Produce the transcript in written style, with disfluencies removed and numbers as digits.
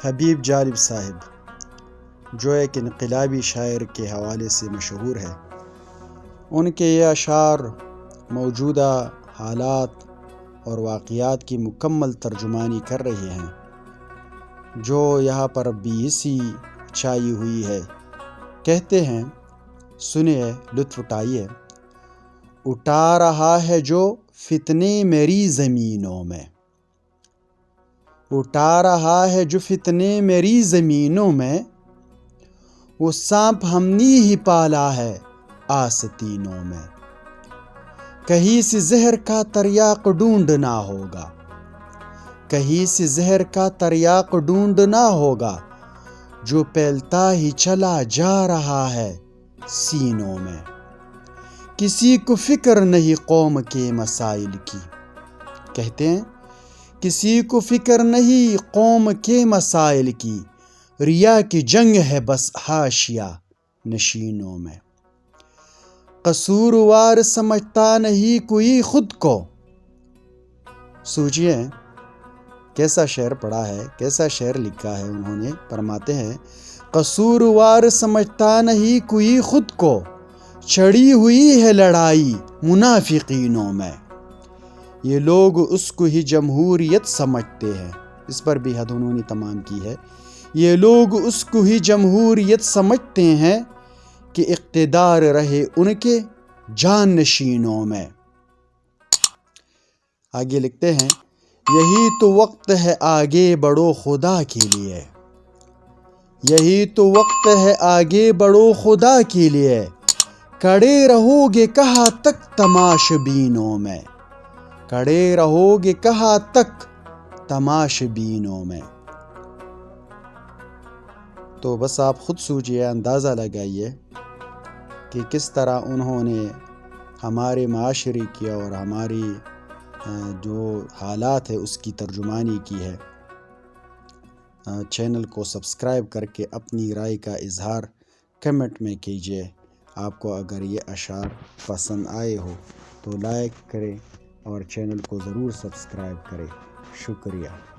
حبیب جالب صاحب، جو ایک انقلابی شاعر کے حوالے سے مشہور ہے، ان کے یہ اشعار موجودہ حالات اور واقعات کی مکمل ترجمانی کر رہے ہیں جو یہاں پر بیسی چھائی ہوئی ہے۔ کہتے ہیں، سنیے، لطف اٹھائیے۔ اٹھا رہا ہے جو فتنے میری زمینوں میں، اٹھا رہا ہے جو فتنے میری زمینوں میں، وہ سانپ ہم نے ہی پالا ہے آستینوں میں۔ کہیں سے زہر کا تریاق ڈھونڈنا ہوگا، کہیں سے زہر کا تریاق ڈھونڈنا ہوگا، جو پھیلتا ہی چلا جا رہا ہے سینوں میں۔ کسی کو فکر نہیں قوم کے مسائل کی، کہتے ہیں کسی کو فکر نہیں قوم کے مسائل کی، ریا کی جنگ ہے بس حاشیہ نشینوں میں۔ قصوروار سمجھتا نہیں کوئی خود کو۔ سوچئے کیسا شعر پڑھا ہے، کیسا شعر لکھا ہے انہوں نے۔ فرماتے ہیں، قصوروار سمجھتا نہیں کوئی خود کو، چھڑی ہوئی ہے لڑائی منافقینوں میں۔ یہ لوگ اس کو ہی جمہوریت سمجھتے ہیں، اس پر بھی حد انہوں نے تمام کی ہے۔ یہ لوگ اس کو ہی جمہوریت سمجھتے ہیں کہ اقتدار رہے ان کے جانشینوں میں۔ آگے لکھتے ہیں، یہی تو وقت ہے آگے بڑھو خدا کے لیے، یہی تو وقت ہے آگے بڑھو خدا کے لیے، کھڑے رہو گے کہاں تک تماشبینوں میں، کھڑے رہو گے کہاں تک تماشبینوں میں۔ تو بس آپ خود سوچئے، اندازہ لگائیے کہ کس طرح انہوں نے ہمارے معاشرے کی اور ہماری جو حالات ہے اس کی ترجمانی کی ہے۔ چینل کو سبسکرائب کر کے اپنی رائے کا اظہار کمنٹ میں کیجئے۔ آپ کو اگر یہ اشعار پسند آئے ہو تو لائک کریں اور چینل کو ضرور سبسکرائب کریں۔ شکریہ۔